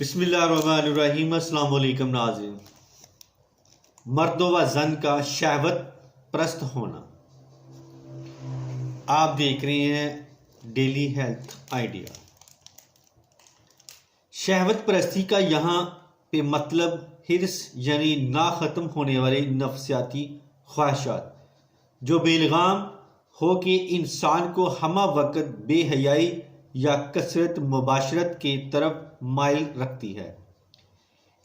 بسم اللہ الرحمن الرحیم۔ السلام علیکم ناظرین۔ مرد و زن کا شہوت پرست ہونا۔ آپ دیکھ رہے ہیں ڈیلی ہیلتھ آئیڈیا۔ شہوت پرستی کا یہاں پہ مطلب حرص یعنی نہ ختم ہونے والے نفسیاتی خواہشات جو بے لگام ہو کے انسان کو ہمہ وقت بے حیائی یا کثرت مباشرت کے طرف مائل رکھتی ہے۔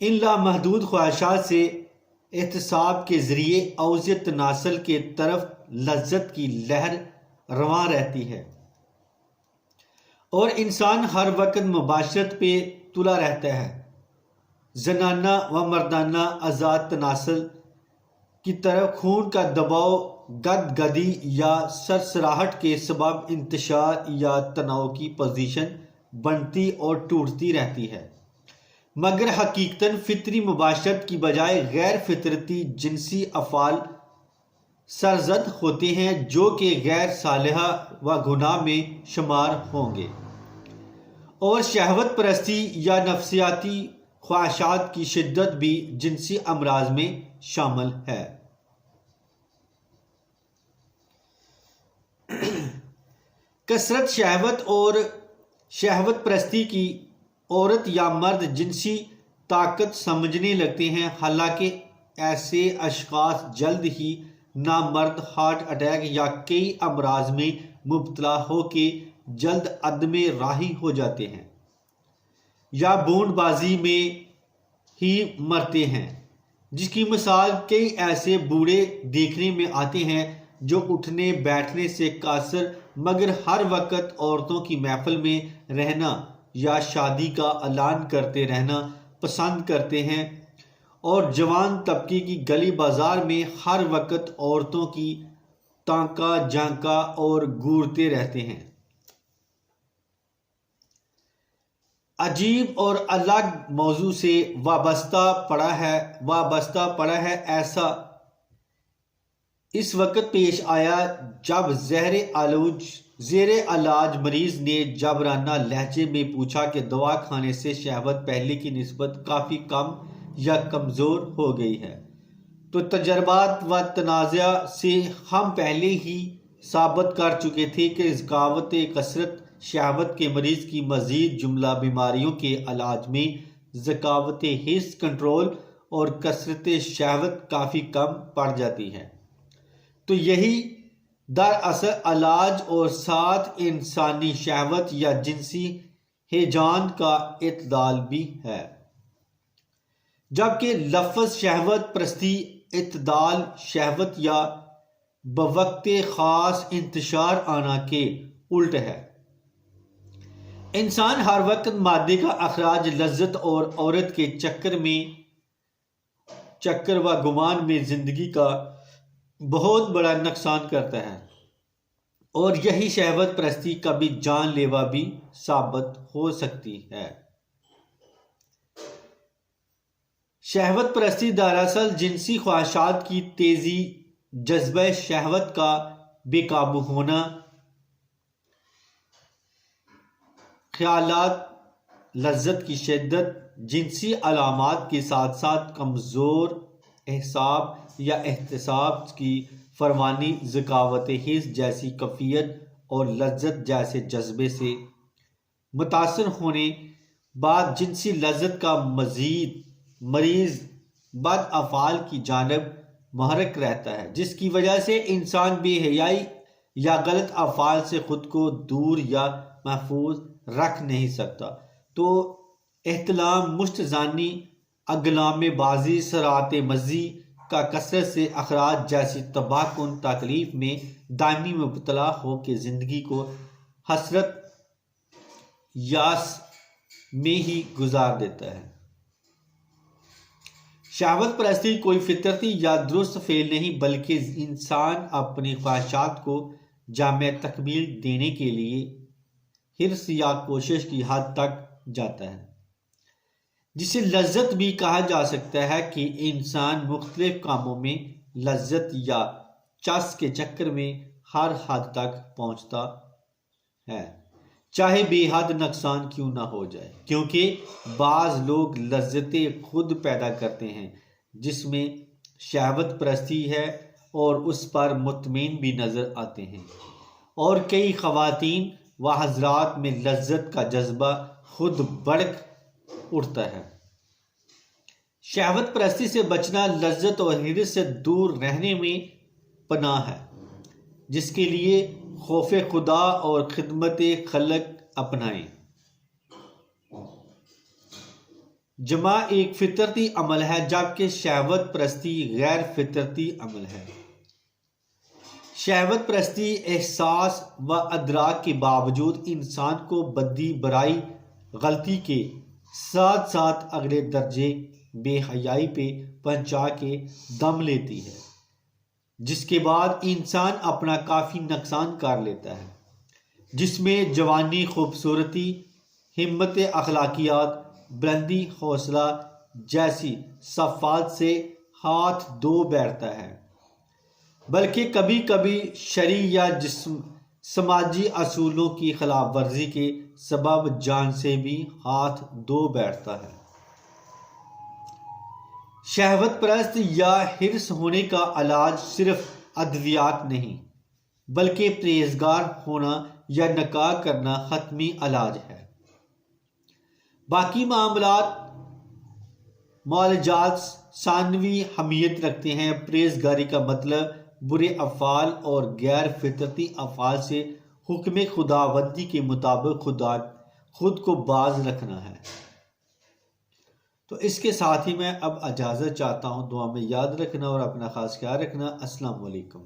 ان لامحدود خواہشات سے احتساب کے ذریعے اوج تناسل کے طرف لذت کی لہر رواں رہتی ہے اور انسان ہر وقت مباشرت پہ تلا رہتا ہے۔ زنانہ و مردانہ آزاد تناسل کی طرف خون کا دباؤ گدگدی یا سرسراہٹ کے سبب انتشار یا تناؤ کی پوزیشن بنتی اور ٹوٹتی رہتی ہے، مگر حقیقتاً فطری مباشرت کی بجائے غیر فطرتی جنسی افعال سرزد ہوتے ہیں جو کہ غیر صالحہ و گناہ میں شمار ہوں گے، اور شہوت پرستی یا نفسیاتی خواہشات کی شدت بھی جنسی امراض میں شامل ہے۔ کثرت شہوت اور شہوت پرستی کی عورت یا مرد جنسی طاقت سمجھنے لگتے ہیں، حالانکہ ایسے اشخاص جلد ہی نامرد ہارٹ اٹیک یا کئی امراض میں مبتلا ہو کے جلد عدم راہی ہو جاتے ہیں یا بونڈ بازی میں ہی مرتے ہیں، جس کی مثال کئی ایسے بوڑھے دیکھنے میں آتے ہیں جو اٹھنے بیٹھنے سے قاصر مگر ہر وقت عورتوں کی محفل میں رہنا یا شادی کا اعلان کرتے رہنا پسند کرتے ہیں، اور جوان طبقے کی گلی بازار میں ہر وقت عورتوں کی تانکا جھانکا اور گورتے رہتے ہیں۔ عجیب اور الگ موضوع سے وابستہ پڑا ہے ایسا اس وقت پیش آیا جب زیر علاج مریض نے جبرانہ لہجے میں پوچھا کہ دوا کھانے سے شہوت پہلے کی نسبت کافی کم یا کمزور ہو گئی ہے، تو تجربات و تنازع سے ہم پہلے ہی ثابت کر چکے تھے کہ ذکاوت کثرت شہوت کے مریض کی مزید جملہ بیماریوں کے علاج میں ذکاوت حرص کنٹرول اور کثرت شہوت کافی کم پڑ جاتی ہے، تو یہی دراصل علاج اور ساتھ انسانی شہوت یا جنسی ہیجان کا اعتدال بھی ہے، جبکہ لفظ شہوت پرستی اعتدال شہوت یا بوقت خاص انتشار آنا کے الٹ ہے۔ انسان ہر وقت مادے کا اخراج لذت اور عورت کے چکر و گمان میں زندگی کا بہت بڑا نقصان کرتا ہے، اور یہی شہوت پرستی کبھی جان لیوا بھی ثابت ہو سکتی ہے۔ شہوت پرستی دراصل جنسی خواہشات کی تیزی، جذبہ شہوت کا بے قابو ہونا، خیالات لذت کی شدت، جنسی علامات کے ساتھ ساتھ کمزور اعصاب یا احتساب کی فراوانی، ذکاوت حرص جیسی کیفیت اور لذت جیسے جذبے سے متاثر ہونے بعد جنسی لذت کا مریض بد افعال کی جانب محرک رہتا ہے، جس کی وجہ سے انسان بے حیائی یا غلط افعال سے خود کو دور یا محفوظ رکھ نہیں سکتا، تو احتلام، مشت زانی، اگلام بازی، سرعت مزی کا کثرت سے اخراج جیسی تباہ کن تکلیف میں دائمی مبتلا ہو کے زندگی کو حسرت یاس میں ہی گزار دیتا ہے۔ شہوت پرستی کوئی فطرتی یا درست فعل نہیں، بلکہ انسان اپنی خواہشات کو جامع تکمیل دینے کے لیے حرص یا کوشش کی حد تک جاتا ہے، جسے لذت بھی کہا جا سکتا ہے کہ انسان مختلف کاموں میں لذت یا چس کے چکر میں ہر حد تک پہنچتا ہے، چاہے بے حد نقصان کیوں نہ ہو جائے، کیونکہ بعض لوگ لذتیں خود پیدا کرتے ہیں جس میں شہوت پرستی ہے اور اس پر مطمئن بھی نظر آتے ہیں، اور کئی خواتین و حضرات میں لذت کا جذبہ خود بڑک اٹھتا ہے۔ شہوت پرستی سے بچنا لذت اور حرص سے دور رہنے میں پناہ ہے، جس کے لیے خوف خدا اور خدمت خلق اپنائیں۔ جمع ایک فطرتی عمل ہے جبکہ شہوت پرستی غیر فطرتی عمل ہے۔ شہوت پرستی احساس و ادراک کے باوجود انسان کو بدی، برائی، غلطی کے ساتھ ساتھ اگلے درجے بے حیائی پہ پہنچا کے دم لیتی ہے، جس کے بعد انسان اپنا کافی نقصان کر لیتا ہے، جس میں جوانی، خوبصورتی، ہمت، اخلاقیات، بلندی، حوصلہ جیسی صفات سے ہاتھ دھو بیٹھتا ہے، بلکہ کبھی کبھی شرعی یا سماجی اصولوں کی خلاف ورزی کے سبب جان سے بھی ہاتھ دھو بیٹھتا ہے۔ شہوت پرست یا حرص ہونے کا علاج صرف ادویات نہیں بلکہ پرہیزگار ہونا یا نکاح کرنا حتمی علاج ہے۔ باقی معالجات ثانوی اہمیت رکھتے ہیں۔ پرہیزگاری کا مطلب برے افعال اور غیر فطرتی افعال سے حکم خداوندی کے مطابق خود کو باز رکھنا ہے۔ تو اس کے ساتھ ہی میں اب اجازت چاہتا ہوں، دعا میں یاد رکھنا اور اپنا خاص خیال رکھنا۔ السلام علیکم۔